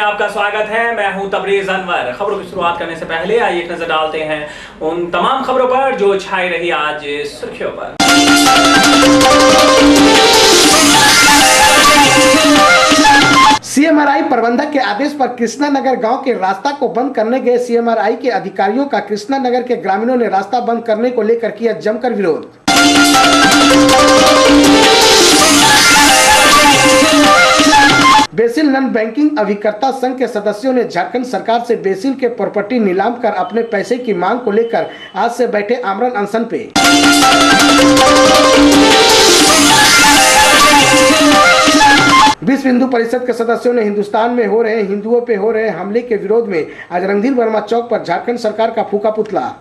आपका स्वागत है। मैं हूं तबरेज अनवर। खबरों की शुरुआत करने से पहले आइए एक नजर डालते हैं उन तमाम खबरों पर जो छाई रही आज सुर्खियों पर। सीएमआरआई प्रबंधक के आदेश पर कृष्णा नगर गांव के रास्ता को बंद करने गए सीएमआरआई के अधिकारियों का कृष्णा नगर के ग्रामीणों ने रास्ता बंद करने को लेकर किया जमकर विरोध। बेसिल नॉन बैंकिंग अभिकर्ता संघ के सदस्यों ने झारखंड सरकार से बेसिल के प्रॉपर्टी नीलाम कर अपने पैसे की मांग को लेकर आज से बैठे आमरण अनशन पे। विश्व हिंदू परिषद के सदस्यों ने हिंदुस्तान में हो रहे हिंदुओं पे हो रहे हमले के विरोध में आज रणधीर वर्मा चौक पर झारखंड सरकार का फूका पुतला।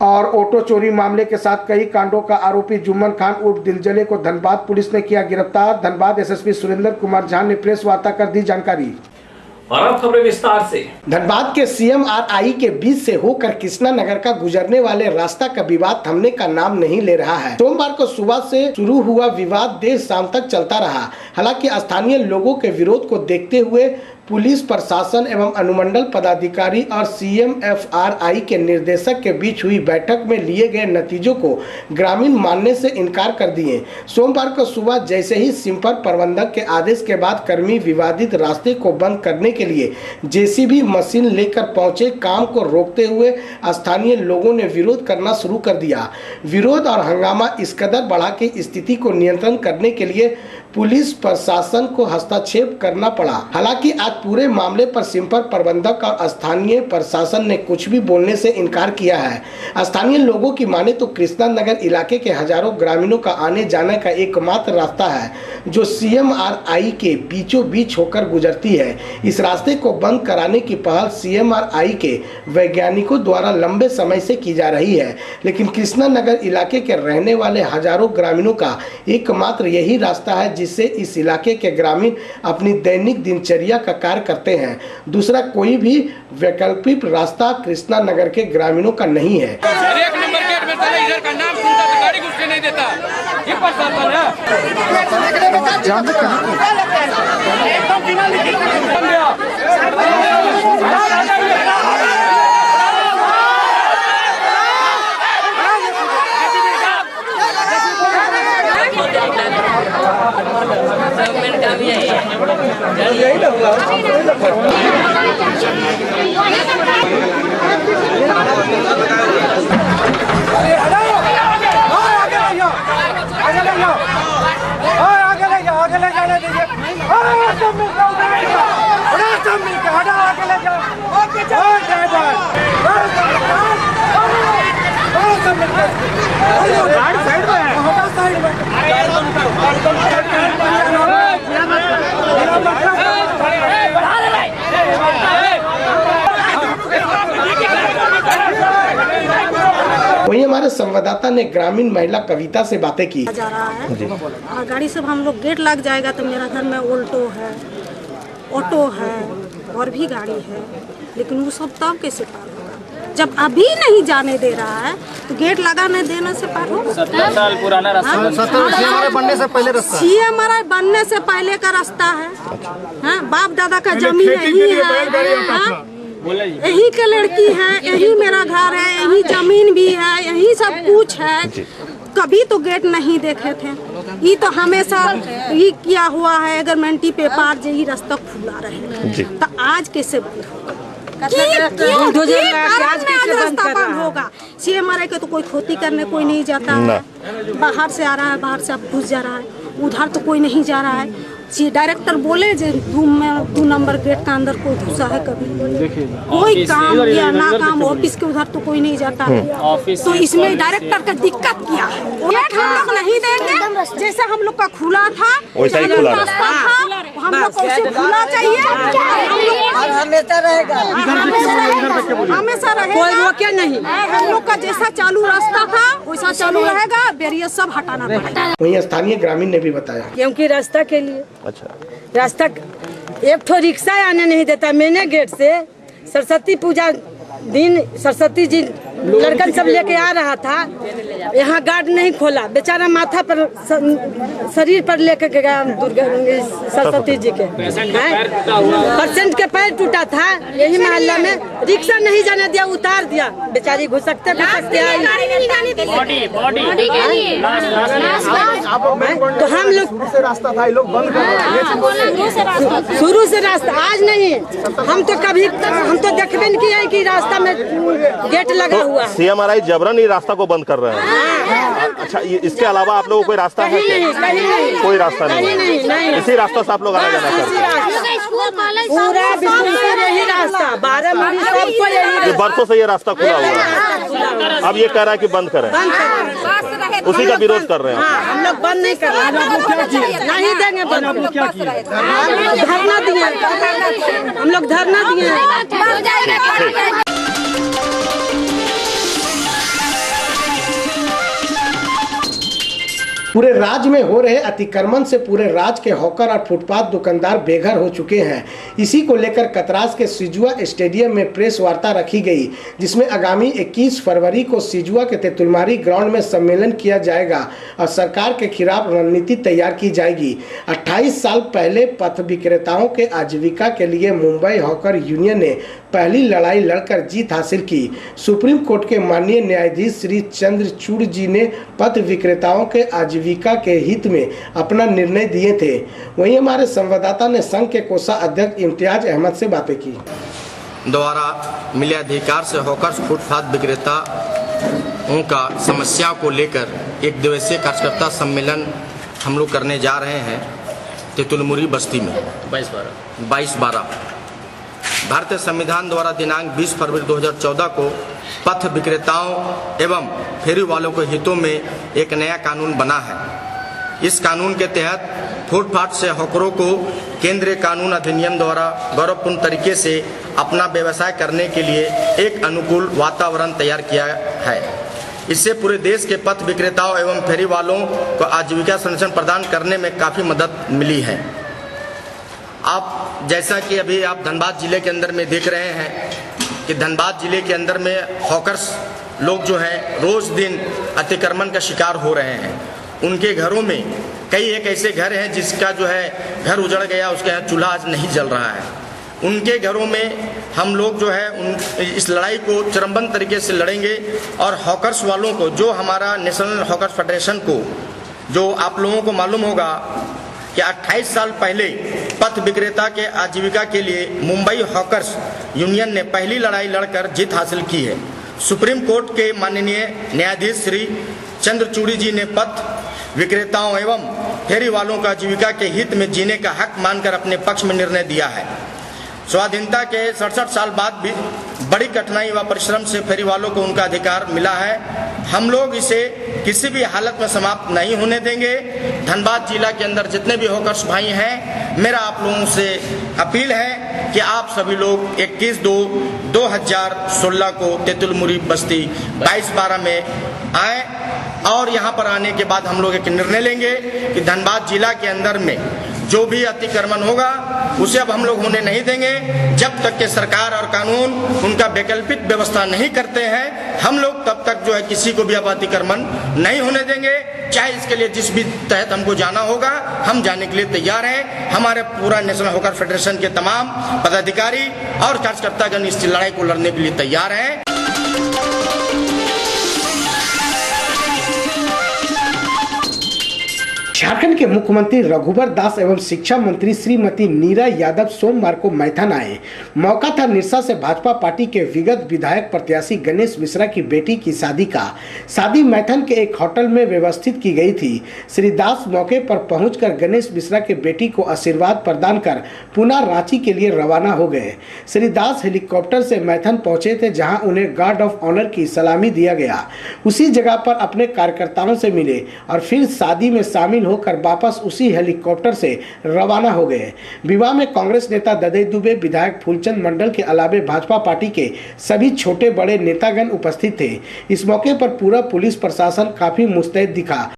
और ऑटो चोरी मामले के साथ कई कांडों का आरोपी जुम्मन खान उर्फ दिलजले को धनबाद पुलिस ने किया गिरफ्तार। धनबाद एसएसपी सुरेंद्र कुमार झा ने प्रेस वार्ता कर दी जानकारी। और अब खबरें विस्तार से। धनबाद के सीएमआरआई के बीच से होकर कृष्णा नगर का गुजरने वाले रास्ता का विवाद थमने का नाम नहीं ले रहा है। सोमवार को सुबह से शुरू हुआ विवाद देर शाम तक चलता रहा। हालांकि स्थानीय लोगों के विरोध को देखते हुए पुलिस प्रशासन एवं अनुमंडल पदाधिकारी और सीएमएफआरआई के निर्देशक के बीच हुई बैठक में लिए गए नतीजों को ग्रामीण मानने से इनकार कर दिए। सोमवार को सुबह जैसे ही सिंपर प्रबंधक के आदेश के बाद कर्मी विवादित रास्ते को बंद करने के लिए जेसीबी मशीन लेकर पहुंचे। काम को रोकते हुए स्थानीय लोगों ने विरोध करना शुरू कर दिया। विरोध और हंगामा इस कदर बढ़ा कि स्थिति को नियंत्रण करने के लिए पुलिस प्रशासन को हस्तक्षेप करना पड़ा। हालांकि आज पूरे मामले पर सिंपर प्रबंधक और स्थानीय प्रशासन ने कुछ भी बोलने से इनकार किया है। स्थानीय लोगों की माने तो कृष्णा नगर इलाके के हजारों ग्रामीणों का आने जाने का एकमात्र रास्ता है जो सीएमआरआई के बीचों बीच होकर गुजरती है। इस रास्ते को बंद कराने की पहल सीएमआरआई के वैज्ञानिकों द्वारा लंबे समय से की जा रही है, लेकिन कृष्णा नगर इलाके के रहने वाले हजारों ग्रामीणों का एकमात्र यही रास्ता है जिससे इस इलाके के ग्रामीण अपनी दैनिक दिनचर्या का कार्य करते हैं। दूसरा कोई भी वैकल्पिक रास्ता कृष्णा नगर के ग्रामीणों का नहीं है। एक नंबर गेट में चले, इधर का नाम सुनता तो गाड़ी घुसने नहीं देता। ये प्रशासन है। वहीं हमारे संवाददाता ने ग्रामीण महिला कविता से बातें की। जा रहा है गाड़ी से हम लोग गेट लग जाएगा तो मेरा घर में ऑल्टो है, ऑटो है और भी गाड़ी है, लेकिन वो सब तब कैसे पार होगा जब अभी नहीं जाने दे रहा है तो गेट लगाने देने से पार होगा। 70 साल पुराना रास्ता, सीएमआरआई बनने से पहले रास्ता, सीएमआरआई बनने से पहले का रास्ता है। हाँ, बाप दादा का जमीन यही है, यही के लड़की है, यही मेरा घर है, यही जमीन भी है, यही सब कुछ है। कभी तो गेट नहीं देखे थे। ये तो हमेशा ये किया हुआ है गवर्नमेंटी पेपर यही रास्ता खुला रहे, तो आज कैसे बंद होगा? आज रास्ता बंद होगा। सीएमआरआई के तो कोई खोती करने कोई नहीं जाता है। बाहर से आ रहा है, बाहर से अब घुस जा रहा है, उधर तो कोई नहीं जा रहा है। डायरेक्टर बोले जो 2 नंबर गेट का अंदर कोई घुसा है, कभी कोई काम किया ना काम, ऑफिस के उधर तो कोई नहीं जाता है। तो इसमें डायरेक्टर का दिक्कत क्या है? गेट हम लोग नहीं देंगे, जैसे हम लोग का खुला था वैसा ही खुला रास्ता था, हम लोग को उसे खुला चाहिए, हमेशा रहेगा, हमेशा रहेगा, कोई रोके नहीं। हम लोग का जैसा चालू रास्ता था वैसा चालू रहेगा, बैरियर सब हटाना पड़ेगा। वहीं स्थानीय ग्रामीण ने भी बताया, क्योंकि रास्ता के लिए रास्ता एक ठो रिक्शा आने नहीं देता। मैंने गेट से सरस्वती पूजा दिन सरस्वती जी लड़कन सब लेके आ रहा था, यहाँ गार्ड नहीं खोला, बेचारा माथा पर शरीर पर लेके गया सरस्वती जी के पेशेंट के पैर टूटा था। यही मोहल्ला में रिक्शा नहीं जाने दिया, उतार दिया, बेचारी घुसकते तो हम लोग रास्ता था, लोग बंद कर शुरू से रास्ता आज नहीं, हम तो देखबे नहीं किया कि रास्ता में गेट लगा हुआ। CMRI जबरन ही रास्ता को बंद कर रहे हैं। अच्छा, इसके अलावा आप लोगों को कोई रास्ता है? नहीं, कोई रास्ता नहीं। इसी रास्ता से आप लोग आना जाना करते हैं? पूरा यही रास्ता 12 मुड़ी सबको यही। बरसों से ये रास्ता खुला हुआ है, अब ये कह रहा है कि बंद करें, उसी का विरोध कर रहे हैं। हम लोग बंद नहीं कर रहे, नहीं देंगे बंद। धरना दिए हम लोग, धरना दिए। पूरे राज्य में हो रहे अतिक्रमण से पूरे राज्य के हॉकर और फुटपाथ दुकानदार बेघर हो चुके हैं। इसी को लेकर कतरास के सिजुआ स्टेडियम में प्रेस वार्ता रखी गई, जिसमें आगामी 21 फरवरी को सिजुआ के तेतुलमारी ग्राउंड में सम्मेलन किया जाएगा और सरकार के खिलाफ रणनीति तैयार की जाएगी। 28 साल पहले पथ विक्रेताओं के आजीविका के लिए मुंबई हॉकर यूनियन ने पहली लड़ाई लड़कर जीत हासिल की। सुप्रीम कोर्ट के माननीय न्यायाधीश श्री चंद्रचूड़ जी ने पथ विक्रेताओं के आजीविका के हित में अपना निर्णय दिए थे। वहीं हमारे संवाददाता ने संघ के कोषाध्यक्ष इम्तियाज अहमद से बातें की। द्वारा मिले अधिकार से हॉकर्स फुटपाथ विक्रेताओं का समस्या को लेकर एक दिवसीय कार्यकर्ता सम्मेलन हम लोग करने जा रहे हैं तेतुलमुरी बस्ती में 22-12। भारतीय संविधान द्वारा दिनांक 20 फरवरी 2014 को पथ विक्रेताओं एवं फेरी वालों के हितों में एक नया कानून बना है। इस कानून के तहत फुटपाथ से हॉकरों को केंद्रीय कानून अधिनियम द्वारा गौरवपूर्ण तरीके से अपना व्यवसाय करने के लिए एक अनुकूल वातावरण तैयार किया है। इससे पूरे देश के पथ विक्रेताओं एवं फेरी वालों को आजीविका संरक्षण प्रदान करने में काफ़ी मदद मिली है। आप जैसा कि अभी आप धनबाद जिले के अंदर में देख रहे हैं कि धनबाद जिले के अंदर में हॉकर्स लोग जो हैं रोज़ दिन अतिक्रमण का शिकार हो रहे हैं। उनके घरों में कई एक ऐसे घर हैं जिसका जो है घर उजड़ गया, उसके यहाँ चूल्हा आज नहीं जल रहा है। उनके घरों में हम लोग जो है इस लड़ाई को चरमबंद तरीके से लड़ेंगे और हॉकर्स वालों को, जो हमारा नेशनल हॉकर्स फेडरेशन को, जो आप लोगों को मालूम होगा कि 28 साल पहले पथ विक्रेता के आजीविका के लिए मुंबई हॉकर्स यूनियन ने पहली लड़ाई लड़कर जीत हासिल की है। सुप्रीम कोर्ट के माननीय न्यायाधीश श्री चंद्रचूड़ जी ने पथ विक्रेताओं एवं फेरी वालों का आजीविका के हित में जीने का हक मानकर अपने पक्ष में निर्णय दिया है। स्वाधीनता के 67 साल बाद भी बड़ी कठिनाई व परिश्रम से फेरी वालों को उनका अधिकार मिला है। हम लोग इसे किसी भी हालत में समाप्त नहीं होने देंगे। धनबाद जिला के अंदर जितने भी हॉकर्स भाई हैं, मेरा आप लोगों से अपील है कि आप सभी लोग 21/2/2016 को तेतुलमुरी बस्ती 22-12 में आए और यहाँ पर आने के बाद हम लोग एक निर्णय लेंगे कि धनबाद जिला के अंदर में जो भी अतिक्रमण होगा उसे अब हम लोग होने नहीं देंगे। जब तक के सरकार और कानून उनका वैकल्पिक व्यवस्था नहीं करते हैं, हम लोग तब तक जो है किसी को भी अब अतिक्रमण नहीं होने देंगे। चाहे इसके लिए जिस भी तहत हमको जाना होगा, हम जाने के लिए तैयार हैं। हमारे पूरा नेशनल हॉकर फेडरेशन के तमाम पदाधिकारी और कार्यकर्तागण इस लड़ाई को लड़ने के लिए तैयार हैं। झारखंड के मुख्यमंत्री रघुवर दास एवं शिक्षा मंत्री श्रीमती नीरा यादव सोमवार को मैथन आए। मौका था निरसा से भाजपा पार्टी के विगत विधायक प्रत्याशी गणेश मिश्रा की बेटी की शादी का। शादी मैथन के एक होटल में व्यवस्थित की गई थी। श्री दास मौके पर पहुंचकर गणेश मिश्रा के बेटी को आशीर्वाद प्रदान कर पुनः रांची के लिए रवाना हो गए। श्री दास हेलीकॉप्टर से मैथन पहुंचे थे, जहां उन्हें गार्ड ऑफ ऑनर की सलामी दिया गया। उसी जगह पर अपने कार्यकर्ताओं से मिले और फिर शादी में शामिल होकर वापस उसी हेलीकॉप्टर से रवाना हो गए। विवाह में कांग्रेस नेता ददई दुबे, विधायक फूलचंद मंडल के अलावे भाजपा पार्टी के सभी छोटे बड़े नेतागण उपस्थित थे। इस मौके पर पूरा पुलिस प्रशासन काफी मुस्तैद दिखा।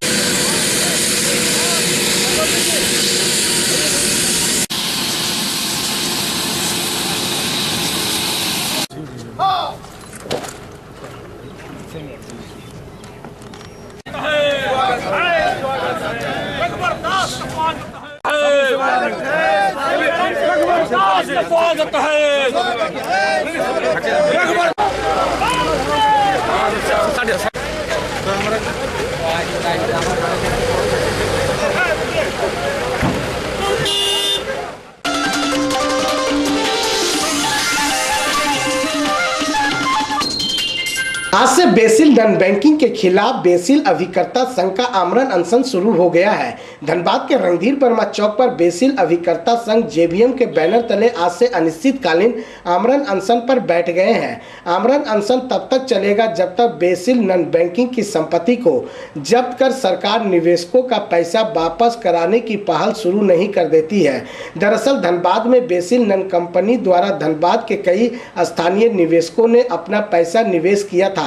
आज से बेसिल नॉन बैंकिंग के खिलाफ बेसिल अभिकर्ता संघ का आमरण अनशन शुरू हो गया है। धनबाद के रणधीर वर्मा चौक पर बेसिल अभिकर्ता संघ जेबीएम के बैनर तले आज से अनिश्चितकालीन आमरण अनशन पर बैठ गए हैं। आमरण अनशन तब तक चलेगा जब तक बेसिल नॉन बैंकिंग की संपत्ति को जब्त कर सरकार निवेशकों का पैसा वापस कराने की पहल शुरू नहीं कर देती है। दरअसल धनबाद में बेसिल नॉन कंपनी द्वारा धनबाद के कई स्थानीय निवेशकों ने अपना पैसा निवेश किया था।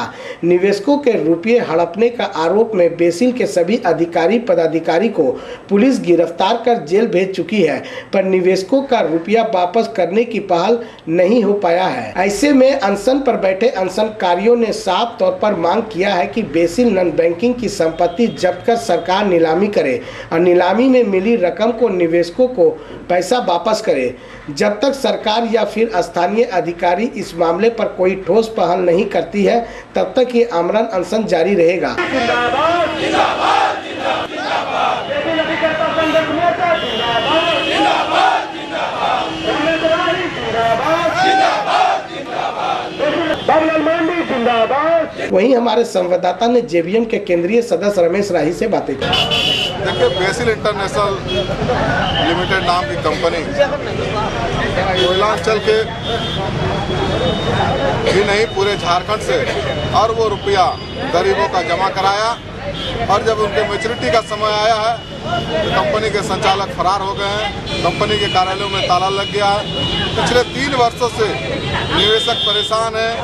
निवेशकों के रुपये हड़पने का आरोप में बेसिल के सभी अधिकारी पदाधिकारी को पुलिस गिरफ्तार कर जेल भेज चुकी है, पर निवेशकों का रुपया वापस करने की पहल नहीं हो पाया है। ऐसे में अनशन पर बैठे अनशनकारियों ने साफ तौर पर मांग किया है कि बेसिल नॉन बैंकिंग की संपत्ति जब्त कर सरकार नीलामी करे और नीलामी में मिली रकम को निवेशकों को पैसा वापस करे। जब तक सरकार या फिर स्थानीय अधिकारी इस मामले पर कोई ठोस पहल नहीं करती है तब तक ये आमरण अनशन जारी रहेगा। वहीं हमारे संवाददाता ने जेबीएम के केंद्रीय सदस्य रमेश राही से बातें की। देखिए, बेसिल इंटरनेशनल लिमिटेड नाम की कंपनी कोयलांचल के भी नहीं पूरे झारखंड से और वो रुपया गरीबों का जमा कराया और जब उनके मैच्योरिटी का समय आया है तो कंपनी के संचालक फरार हो गए हैं। कंपनी के कार्यालयों में ताला लग गया है। पिछले 3 वर्षों से निवेशक परेशान हैं,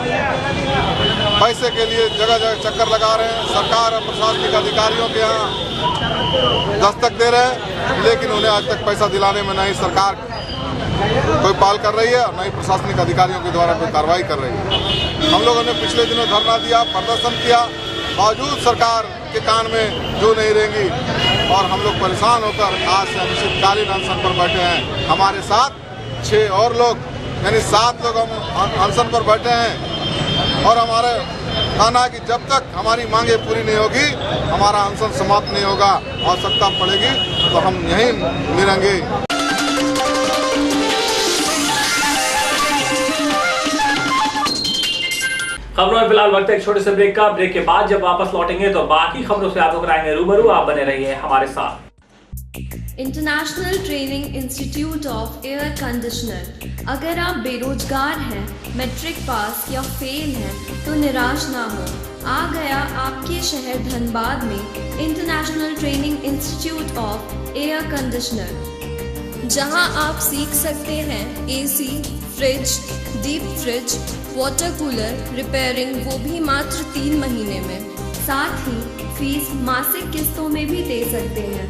पैसे के लिए जगह जगह चक्कर लगा रहे हैं। सरकार और प्रशासनिक अधिकारियों के यहाँ दस्तक दे रहे हैं, लेकिन उन्हें आज तक पैसा दिलाने में नहीं सरकार कोई पहल कर रही है और न ही प्रशासनिक अधिकारियों के द्वारा कोई कार्रवाई कर रही है। हम लोगों ने पिछले दिनों धरना दिया, प्रदर्शन किया, बावजूद सरकार के कान में जो नहीं रहेंगी और हम लोग परेशान होकर आज से अनिश्चितकालीन अनशन पर बैठे हैं। हमारे साथ 6 और लोग यानी 7 लोग हम अनशन पर बैठे हैं और हमारे कहना है कि जब तक हमारी मांगे पूरी नहीं होगी हमारा अनशन समाप्त नहीं होगा और सत्ता पड़ेगी तो हम यहीं मिलेंगे। खबरों में फिलहाल वक्त है एक छोटे से ब्रेक का। ब्रेक के बाद जब वापस लौटेंगे तो बाकी खबरों से आपको कराएंगे रूबरू। आप बने रहिए हमारे साथ। International training institute of air conditioner. अगर आप बेरोजगार हैं, मैट्रिक पास या फेल हैं तो निराश ना हो। आ गया आपके शहर धनबाद में international training institute of air conditioner, जहां आप सीख सकते हैं AC, fridge, deep fridge, water cooler repairing, वो भी मात्र 3 महीने में। साथ ही फीस मासिक किस्तों में भी दे सकते हैं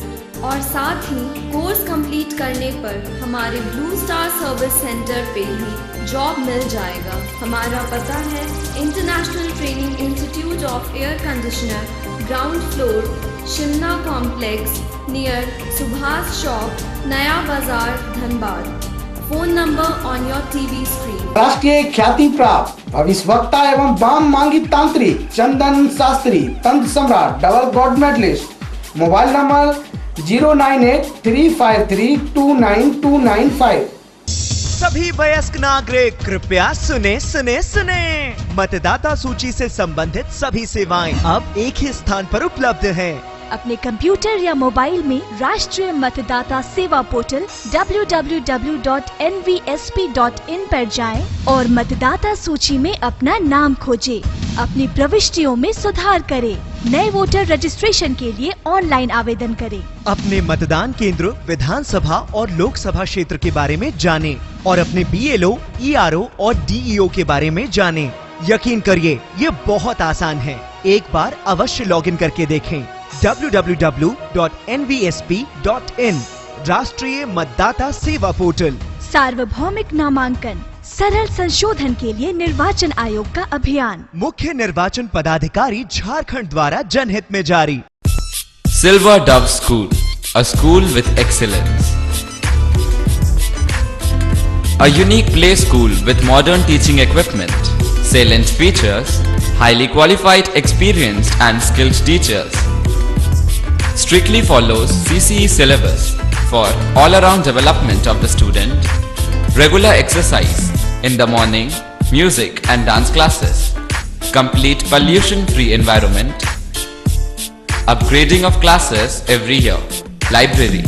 और साथ ही कोर्स कंप्लीट करने पर हमारे ब्लू स्टार सर्विस सेंटर पे ही जॉब मिल जाएगा। हमारा पता है international training institute of air conditioner, ground floor, Shimla complex, near Subhash Chowk, Naya Bazar, Dhanbad. Phone number on your TV screen. राष्ट्रीय ख्याति प्राप्त भविष्यवक्ता एवं वाम मांगी तांत्रिक चंदन शास्त्री, तंत्र सम्राट, double gold medalist. Mobile number 09835329295। सभी वयस्क नागरिक कृपया सुने। मतदाता सूची से संबंधित सभी सेवाएं अब एक ही स्थान पर उपलब्ध हैं। अपने कंप्यूटर या मोबाइल में राष्ट्रीय मतदाता सेवा पोर्टल www.nvsp.in पर जाएं और मतदाता सूची में अपना नाम खोजें। अपनी प्रविष्टियों में सुधार करें। नए वोटर रजिस्ट्रेशन के लिए ऑनलाइन आवेदन करें। अपने मतदान केंद्र, विधानसभा और लोकसभा क्षेत्र के बारे में जानें और अपने BLO, ERO और DEO के बारे में जानें। यकीन करिए ये बहुत आसान है। एक बार अवश्य लॉगिन करके देखें। www.nvsp.in राष्ट्रीय मतदाता सेवा पोर्टल। सार्वभौमिक नामांकन, सरल संशोधन के लिए निर्वाचन आयोग का अभियान। मुख्य निर्वाचन पदाधिकारी झारखंड द्वारा जनहित में जारी। Silver Dove School, a school with excellence. A unique play school with modern teaching equipment, salient features, highly qualified, experienced and skilled teachers. Strictly follows CCE syllabus for all-around development of the student. Regular exercise in the morning, music and dance classes. complete pollution-free environment, upgrading of classes every year, library.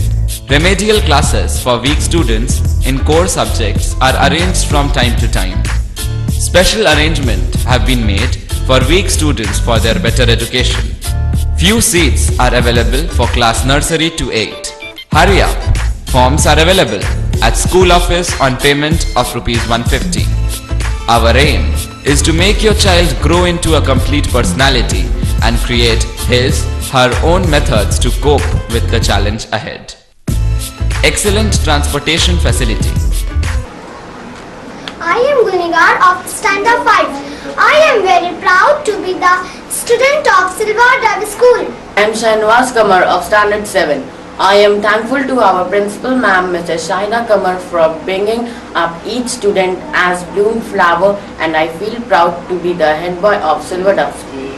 Remedial classes for weak students in core subjects are arranged from time to time. Special arrangements have been made for weak students for their better education. Few seats are available for class nursery to 8. Hurry up! Forms are available at school office on payment of ₹150. Our aim is to make your child grow into a complete personality and create her own methods to cope with the challenge ahead. Excellent transportation facility. I am Gunigar of Standard 5. I am very proud to be the student of Silver Dove School. I am Shahnawaz Kamar of Standard 7. I am thankful to our principal ma'am, Mrs. Shaina Kamar, for bringing up each student as bloom flower, and I feel proud to be the head boy of Silver Dove School.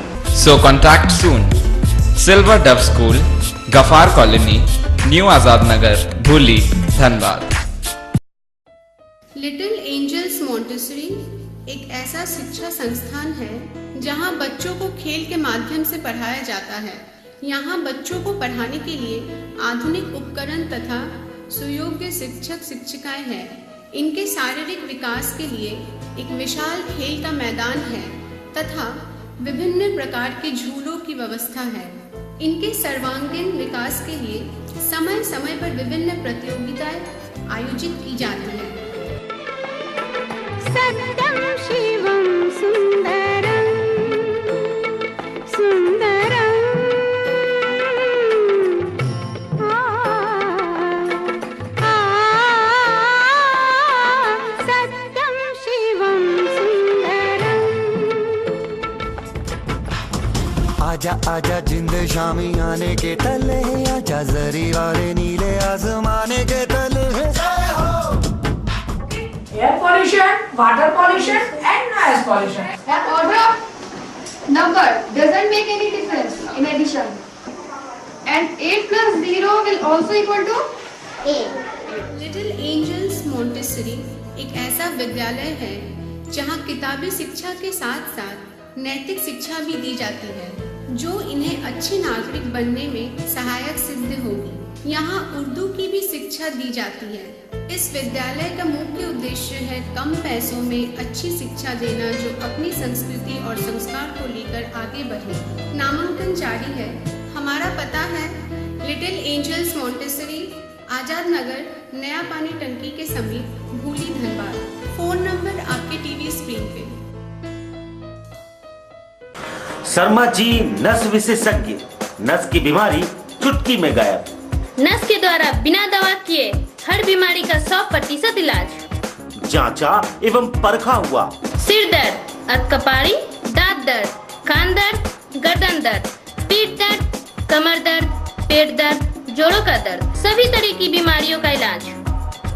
So contact soon. Silver Dove School, Gafar Colony, New Azad Nagar, Bhuli, Dhanbad. Little angels Montessori एक ऐसा शिक्षा संस्थान है जहां बच्चों को खेल के माध्यम से पढ़ाया जाता है। यहाँ बच्चों को पढ़ाने के लिए आधुनिक उपकरण तथा सुयोग्य शिक्षक शिक्षिकाएं हैं। इनके शारीरिक विकास के लिए एक विशाल खेल का मैदान है तथा विभिन्न प्रकार के झूलों की व्यवस्था है। इनके सर्वांगीण विकास के लिए समय समय पर विभिन्न प्रतियोगिताएं आयोजित की जाती हैं। सत्यम शिवम सुंदरम सुंदरम सत्यम शिवम सुंदरम। आजा आजा जिंद शामी आने के तले, आजा जरी वाले नीले आसमाने के तले। Air pollution, water pollution and noise pollution. An order of number doesn't make any difference in addition. And 8 plus 0 will also equal to 8. Little angels Montessori एक ऐसा विद्यालय है जहां किताबी शिक्षा के साथ साथ नैतिक शिक्षा भी दी जाती है जो इन्हें अच्छे नागरिक बनने में सहायक सिद्ध होगी। यहाँ उर्दू की भी शिक्षा दी जाती है। इस विद्यालय का मुख्य उद्देश्य है कम पैसों में अच्छी शिक्षा देना जो अपनी संस्कृति और संस्कार को लेकर आगे बढ़े। नामांकन जारी है। हमारा पता है little angels Montessori, Azad Nagar, नया पानी टंकी के समीप, भूली, धनबाद। फोन नंबर आपके टीवी स्क्रीन पे। शर्मा जी नस विशेषज्ञ, नस की बीमारी चुटकी में गायब। नस के द्वारा बिना दवा किए हर बीमारी का 100% इलाज। जांचा एवं परखा हुआ सिर दर्द, अधकपाड़ी, दांत दर्द, कान दर्द, गर्दन दर्द, पीठ दर्द, कमर दर्द, पेट दर्द, जोड़ों का दर्द, सभी तरह की बीमारियों का इलाज।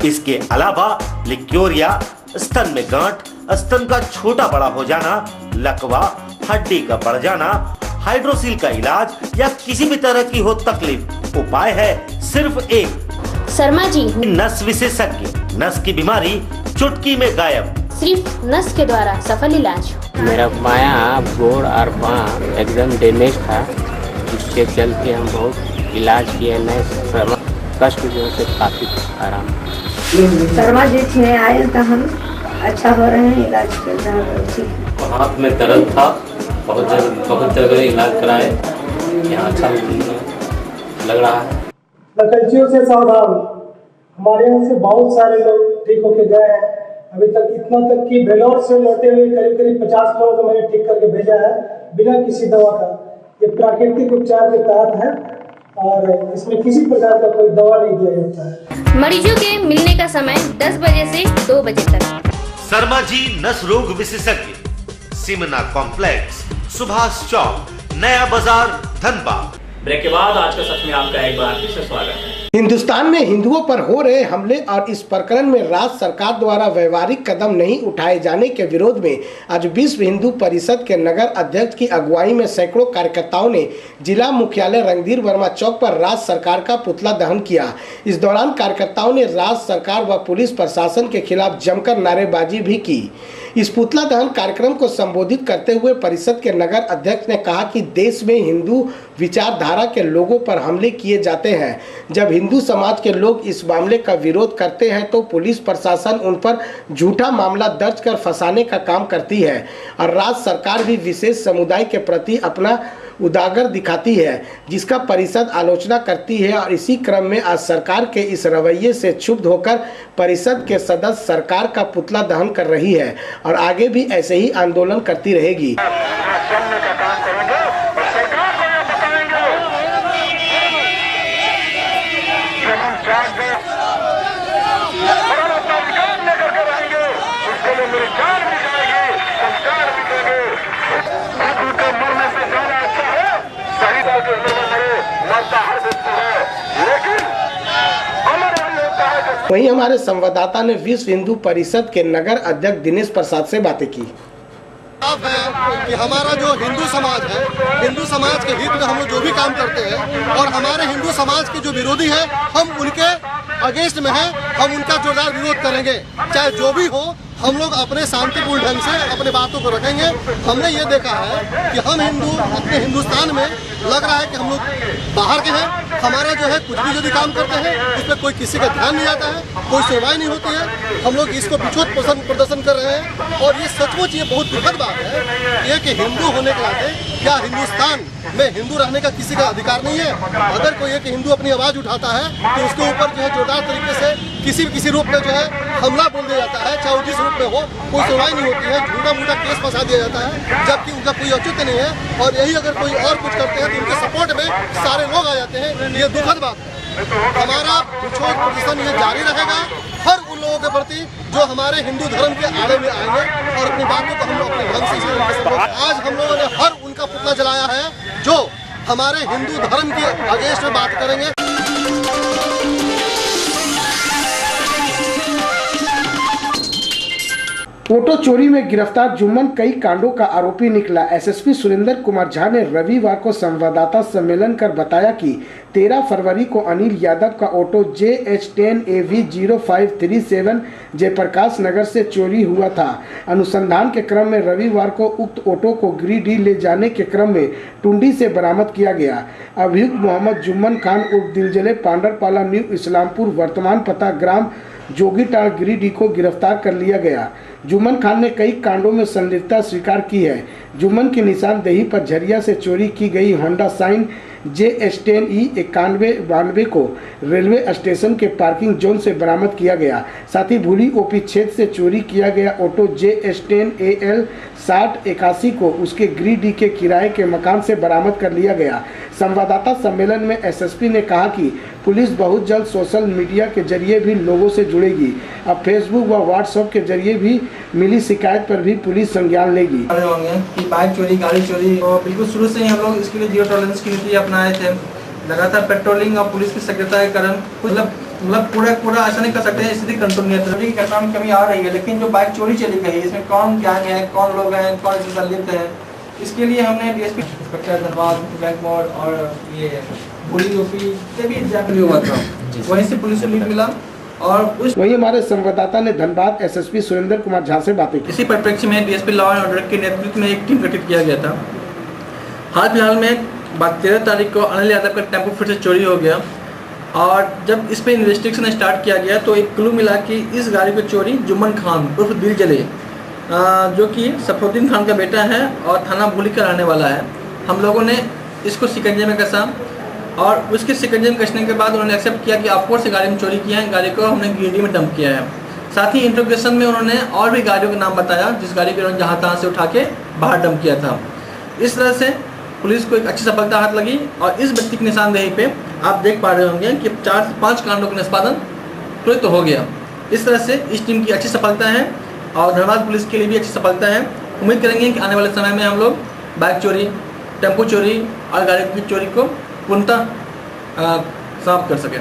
इसके अलावा लिक्योरिया, स्तन में गांठ, स्तन का छोटा बड़ा हो जाना, लकवा, हड्डी का बढ़ जाना, हाइड्रोसील का इलाज या किसी भी तरह की हो तकलीफ, उपाय है सिर्फ एक। शर्मा जी नस विशेषज्ञ, नस की बीमारी चुटकी में गायब। सिर्फ नस के द्वारा सफल इलाज। मेरा बायां गोड़ और पांव एकदम डैमेज था, जिसके चलते हम बहुत इलाज किए। मैं कष्ट जो से काफी आराम। शर्मा जी ने आए तो हम अच्छा हो रहे हैं, इलाज कर रहे हैं। हाथ में दर्द था, बहुत जगह इलाज कराए, यहाँ अच्छा लग रहा है। नकलचियों से सावधान। हमारे यहाँ से बहुत सारे लोग ठीक होके गए हैं। अभी तक इतना तक कि बेलोर से लौटे हुए करीब 50 लोगों को मैंने ठीक करके भेजा है बिना किसी दवा का। ये प्राकृतिक उपचार के तहत है और इसमें किसी प्रकार का कोई दवा नहीं दिया जाता है। मरीजों के मिलने का समय 10 बजे से 2 बजे तक। शर्मा जी नस रोग विशेषज्ञ, सिमना कॉम्प्लेक्स, सुभाष चौक, नया बाजार, धनबाद। ब्रेक के बाद आज का सच में आपका एक बार फिर से स्वागत है। हिंदुस्तान में हिंदुओं पर हो रहे हमले और इस प्रकरण में राज्य सरकार द्वारा व्यवहारिक कदम नहीं उठाए जाने के विरोध में आज विश्व हिंदू परिषद के नगर अध्यक्ष की अगुवाई में सैकड़ों कार्यकर्ताओं ने जिला मुख्यालय रणधीर वर्मा चौक पर राज्य सरकार का पुतला दहन किया। इस दौरान कार्यकर्ताओं ने राज्य सरकार व पुलिस प्रशासन के खिलाफ जमकर नारेबाजी भी की। इस पुतला दहन कार्यक्रम को संबोधित करते हुए परिषद के नगर अध्यक्ष ने कहा कि देश में हिंदू विचारधारा के लोगों पर हमले किए जाते हैं। जब हिंदू समाज के लोग इस मामले का विरोध करते हैं तो पुलिस प्रशासन उन पर झूठा मामला दर्ज कर फंसाने का काम करती है और राज्य सरकार भी विशेष समुदाय के प्रति अपना उदागर दिखाती है, जिसका परिषद आलोचना करती है। और इसी क्रम में आज सरकार के इस रवैये से क्षुब्ध होकर परिषद के सदस्य सरकार का पुतला दहन कर रही है और आगे भी ऐसे ही आंदोलन करती रहेगी। वहीं हमारे संवाददाता ने विश्व हिंदू परिषद के नगर अध्यक्ष दिनेश प्रसाद से बातें की। कि हमारा जो हिंदू समाज है, हिंदू समाज के हित में हम लोग जो भी काम करते हैं और हमारे हिंदू समाज के जो विरोधी है हम उनके अगेंस्ट में हैं, हम उनका जोरदार विरोध करेंगे। चाहे जो भी हो, हम लोग अपने शांतिपूर्ण ढंग से अपने बातों को रखेंगे। हमने ये देखा है कि हम हिंदू अपने हिंदुस्तान में लग रहा है कि हम लोग बाहर के हैं, हमारा जो है कुछ भी यदि काम करते हैं उस पर कोई किसी का ध्यान नहीं आता है, कोई सुनवाई नहीं होती है। हम लोग इसको विरोध प्रदर्शन कर रहे हैं और ये सचमुच ये बहुत दुखद बात है ये कि हिंदू होने के नाते क्या हिंदुस्तान में हिंदू रहने का किसी का अधिकार नहीं है। अगर कोई एक हिंदू अपनी आवाज़ उठाता है तो उसके ऊपर जो है जोरदार तरीके से किसी रूप में जो है हमला बोल दिया जाता है, चाहे वो जिस रूप में हो, कोई सुनवाई नहीं होती है, झूठा मूठा केस फंसा दिया जाता है जबकि उनका कोई औचित्य नहीं है। और यही अगर कोई और कुछ करते हैं तो उनके सपोर्ट में सारे लोग आ जाते हैं। ये दुखद बात है। हमारा विरोध प्रदर्शन ये जारी रहेगा हर उन लोगों के प्रति जो हमारे हिंदू धर्म के आड़े में आएंगे और अपनी बातों को हम लोग अपने ढंग से आज हम लोगों ने हर उनका पुतला जलाया है जो हमारे हिंदू धर्म के अगेंस्ट में बात करेंगे। ऑटो चोरी में गिरफ्तार जुम्मन कई कांडों का आरोपी निकला। एसएसपी सुरेंद्र कुमार झा ने रविवार को संवाददाता सम्मेलन कर बताया कि 13 फरवरी को अनिल यादव का ऑटो JH10 AV 0537 जयप्रकाश नगर से चोरी हुआ था। अनुसंधान के क्रम में रविवार को उक्त ऑटो को गिरिडीह ले जाने के क्रम में टुंडी से बरामद किया गया। अभियुक्त मोहम्मद जुम्मन खान उर्फ दिलजले पांडरपाला न्यू इस्लामपुर वर्तमान पता ग्राम जोगीटाड़ गिरिडीह को गिरफ्तार कर लिया गया। जुम्मन खान ने कई कांडों में संलिप्तता स्वीकार की है। जुम्मन की निशानदेही पर झरिया से चोरी की गई होंडा साइन JH10E 9192 को रेलवे स्टेशन के पार्किंग जोन से बरामद किया गया। साथ ही भूली OP क्षेत्र से चोरी किया गया ऑटो JH10 AL 6081 को उसके गिरिडीह के किराए के मकान से बरामद कर लिया गया। संवाददाता सम्मेलन में एसएसपी ने कहा कि पुलिस बहुत जल्द सोशल मीडिया के जरिए भी लोगों से जुड़ेगी। अब फेसबुक व व्हाट्सएप के जरिए भी मिली शिकायत पर भी पुलिस संज्ञान लेगी। कि बाइक चोरी, गाड़ी चोरी, और बिल्कुल शुरू से ही हम लोग इसके लिए जीरो टॉलरेंस की नीति अपनाए थे। लगातार पेट्रोलिंग और पुलिस की सक्रियता के कारण मतलब पूरा ऐसा नहीं कर सकते हैं, स्थिति कंट्रोल नहीं है। की घटना में कमी आ रही है, लेकिन जो बाइक चोरी चली गई इसमें कौन गैंग है, कौन लोग हैं, कौन इससे संलिप्त है, इसके लिए हमने DSP इंस्पेक्टर धनबाद बैंक मोड़ और ये पुलिस OP से भी एग्जाम्पल हुआ था, वहीं से पुलिस को लीड मिला। और वही हमारे संवाददाता ने धनबाद SSP सुरेंद्र कुमार झा से बातें की। इसी परिप्रेक्ष्य में DSP लॉ एंड ऑर्डर के नेतृत्व में एक टीम गठित किया गया था। हाल फिलहाल में 13 तारीख को अनिल यादव का टेम्पो फिर से चोरी हो गया और जब इस पर इन्वेस्टिगेशन स्टार्ट किया गया तो एक क्लू मिला कि इस गाड़ी की चोरी जुम्मन खान उर्फ दिलजले जो कि सफरुद्दीन खान का बेटा है और थाना भूली का रहने वाला है। हम लोगों ने इसको शिकंजे में कसा और उसके शिकंजे में कसने के बाद उन्होंने एक्सेप्ट किया कि आपको से गाड़ी में चोरी किया है, गाड़ी को हमने गिरिडीह में डंप किया है। साथ ही इंट्रोगेशन में उन्होंने और भी गाड़ियों के नाम बताया जिस गाड़ी को उन्होंने जहाँ तहाँ से उठा के बाहर डंप किया था। इस तरह से पुलिस को एक अच्छी सफलता हाथ लगी और इस व्यक्ति की निशानदेही पे आप देख पा रहे होंगे कि 4 से 5 कांडों का निष्पादन त्वरित हो गया। इस तरह से इस टीम की अच्छी सफलता है और धनबाद पुलिस के लिए भी अच्छी सफलता है। उम्मीद करेंगे कि आने वाले समय में हम लोग बाइक चोरी, टेम्पो चोरी और गाड़ी की चोरी को पूर्णतः समाप्त कर सकें।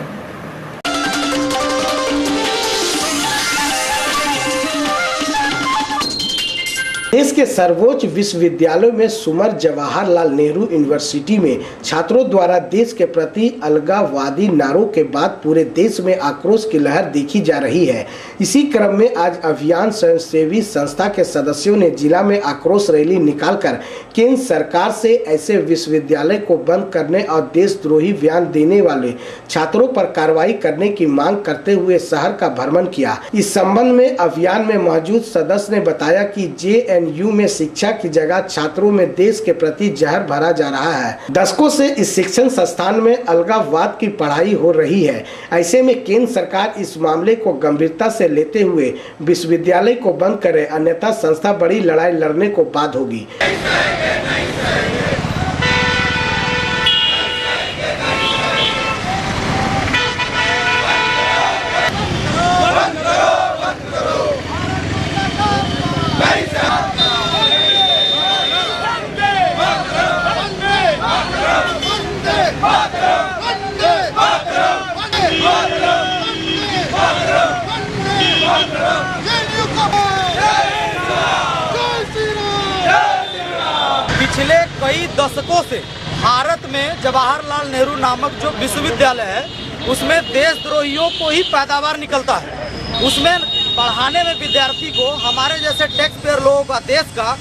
देश के सर्वोच्च विश्वविद्यालय में सुमर जवाहरलाल नेहरू यूनिवर्सिटी में छात्रों द्वारा देश के प्रति अलगाववादी नारों के बाद पूरे देश में आक्रोश की लहर देखी जा रही है। इसी क्रम में आज अभियान स्वयंसेवी संस्था के सदस्यों ने जिला में आक्रोश रैली निकालकर केंद्र सरकार से ऐसे विश्वविद्यालय को बंद करने और देशद्रोही बयान देने वाले छात्रों पर कार्रवाई करने की मांग करते हुए शहर का भ्रमण किया। इस संबंध में अभियान में मौजूद सदस्य ने बताया कि JNU में शिक्षा की जगह छात्रों में देश के प्रति जहर भरा जा रहा है। दशकों से इस शिक्षण संस्थान में अलगाववाद की पढ़ाई हो रही है। ऐसे में केंद्र सरकार इस मामले को गंभीरता से लेते हुए विश्वविद्यालय को बंद करे, अन्यथा संस्था बड़ी लड़ाई लड़ने को बाध्य होगी। पिछले कई दशकों से भारत में जवाहरलाल नेहरू नामक जो विश्वविद्यालय है उसमें देशद्रोहियों को ही पैदावार निकलता है। उसमें पढ़ाने में विद्यार्थी को हमारे जैसे टैक्स पेयर लोगों का देश का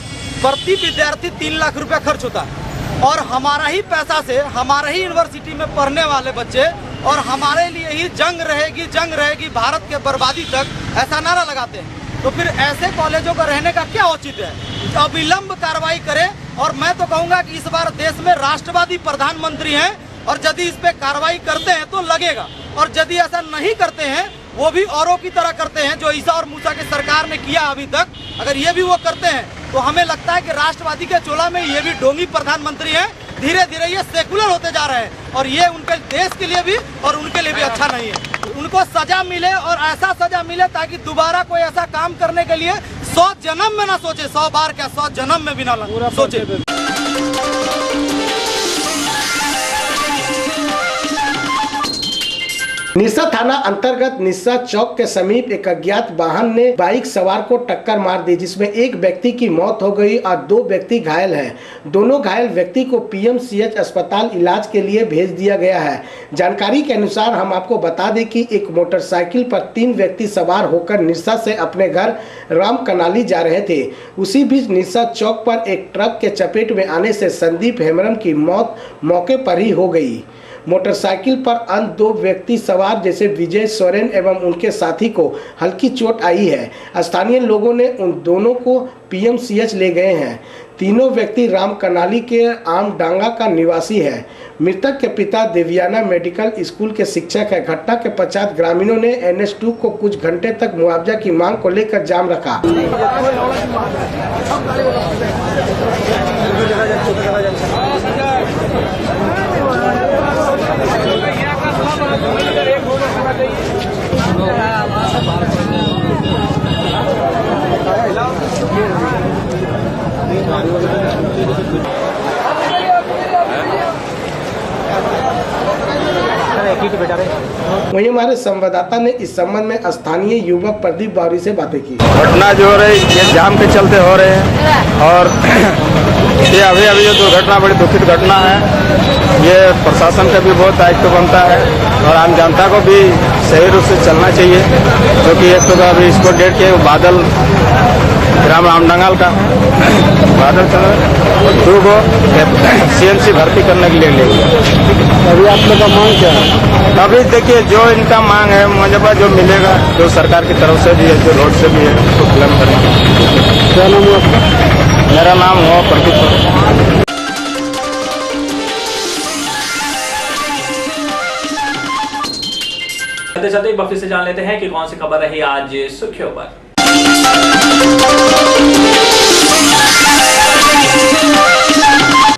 प्रति विद्यार्थी 3 लाख रुपया खर्च होता है और हमारा ही पैसा से हमारे ही यूनिवर्सिटी में पढ़ने वाले बच्चे और हमारे लिए ही जंग रहेगी भारत के बर्बादी तक ऐसा नारा लगाते हैं। तो फिर ऐसे कॉलेजों का रहने का क्या औचित्य है? अविलंब कार्रवाई करें। और मैं तो कहूँगा कि इस बार देश में राष्ट्रवादी प्रधानमंत्री हैं और यदि इस पे कार्रवाई करते हैं तो लगेगा, और यदि ऐसा नहीं करते हैं वो भी औरों की तरह करते हैं जो ईसा और मूसा की सरकार ने किया अभी तक, अगर ये भी वो करते हैं तो हमें लगता है कि राष्ट्रवादी के चोला में ये भी ढोंगी प्रधानमंत्री हैं। धीरे धीरे ये सेकुलर होते जा रहे हैं और ये उनके देश के लिए भी और उनके लिए भी अच्छा नहीं है। उनको सजा मिले और ऐसा सजा मिले ताकि दोबारा कोई ऐसा काम करने के लिए 100 जन्म में ना सोचे, 100 बार क्या 100 जन्म में भी ना सोचे। निस्सा थाना अंतर्गत निस्सा चौक के समीप एक अज्ञात वाहन ने बाइक सवार को टक्कर मार दी, जिसमें एक व्यक्ति की मौत हो गई और 2 व्यक्ति घायल हैं। दोनों घायल व्यक्ति को PMCH अस्पताल इलाज के लिए भेज दिया गया है। जानकारी के अनुसार हम आपको बता दें कि एक मोटरसाइकिल पर 3 व्यक्ति सवार होकर निस्सा से अपने घर राम कनाली जा रहे थे। उसी बीच निस्सा चौक पर एक ट्रक के चपेट में आने से संदीप हेम्ब्रम की मौत मौके पर ही हो गई। मोटरसाइकिल पर अन्य 2 व्यक्ति सवार जैसे विजय सोरेन एवं उनके साथी को हल्की चोट आई है। स्थानीय लोगों ने उन दोनों को PMCH ले गए हैं। तीनों व्यक्ति राम कनाली के आम डांगा का निवासी है। मृतक के पिता देवियाना मेडिकल स्कूल के शिक्षक है। घटना के पश्चात ग्रामीणों ने NS2 को कुछ घंटे तक मुआवजा की मांग को लेकर जाम रखा। वहीं हमारे संवाददाता ने इस संबंध में स्थानीय युवक प्रदीप बावरी से बातें की। घटना जो हो रही ये जाम के चलते हो रहे हैं और ये अभी जो दुर्घटना बड़ी दुखित घटना है। ये प्रशासन का भी बहुत दायित्व बनता है और आम जनता को भी सही रूप से चलना चाहिए, क्योंकि एक तो अभी इसको डेट किए बादल ग्राम रामडंगाल का बादल चल 2 को CMC भर्ती करने के लिए ले गया। अभी आप लोग का मांग क्या है? अभी देखिए जो इनका मांग है मुझे जो मिलेगा, जो सरकार की तरफ से भी है, जो रोड से भी है, उसको क्लेम करेंगे। क्या नाम है आपका? मेरा नाम हुआ प्रदीप। चलते एक बार फिर से जान लेते हैं कि कौन सी खबर रही आज सुर्खियों पर।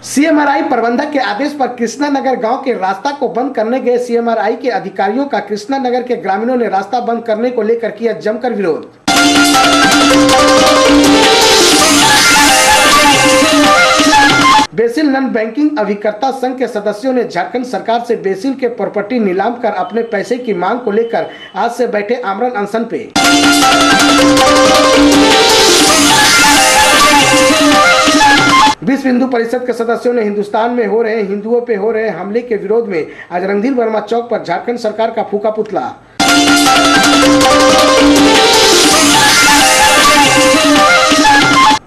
CMRI प्रबंधक के आदेश पर कृष्णा नगर गांव के रास्ता को बंद करने गए CMRI के अधिकारियों का कृष्णा नगर के ग्रामीणों ने रास्ता बंद करने को लेकर किया जमकर विरोध। बेसिल नॉन बैंकिंग अभिकर्ता संघ के सदस्यों ने झारखंड सरकार से बेसिल के प्रॉपर्टी नीलाम कर अपने पैसे की मांग को लेकर आज से बैठे आमरण अनशन पे। विश्व हिंदू परिषद के सदस्यों ने हिंदुस्तान में हो रहे हिंदुओं पे हो रहे हमले के विरोध में आज रणधीर वर्मा चौक पर झारखंड सरकार का फूका पुतला।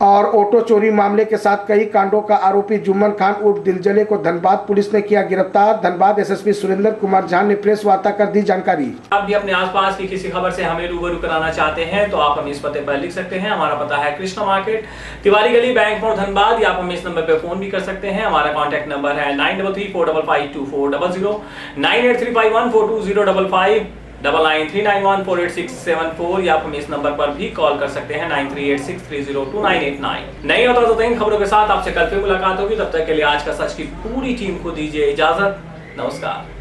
और ऑटो चोरी मामले के साथ कई कांडों का आरोपी जुम्मन खान उर्फ दिलजले को धनबाद पुलिस ने किया गिरफ्तार। धनबाद एसएसपी सुरेंद्र कुमार झा ने प्रेस वार्ता कर दी जानकारी। आप भी अपने आसपास की किसी खबर से हमें रूबरू कराना चाहते हैं तो आप हमें इस पते पर लिख सकते हैं। हमारा पता है कृष्णा मार्केट, तिवारी गली, बैंक मोड़, धनबाद। या आप हमें इस नंबर पर फोन भी कर सकते हैं। हमारा कॉन्टैक्ट नंबर है 9334552400, 9835142055, 9939148674। या आप हमें इस नंबर पर भी कॉल कर सकते हैं 9386302989। नई और ताज़ा खबरों के साथ आपसे कल फिर मुलाकात होगी। तब तक के लिए आज का सच की पूरी टीम को दीजिए इजाजत। नमस्कार।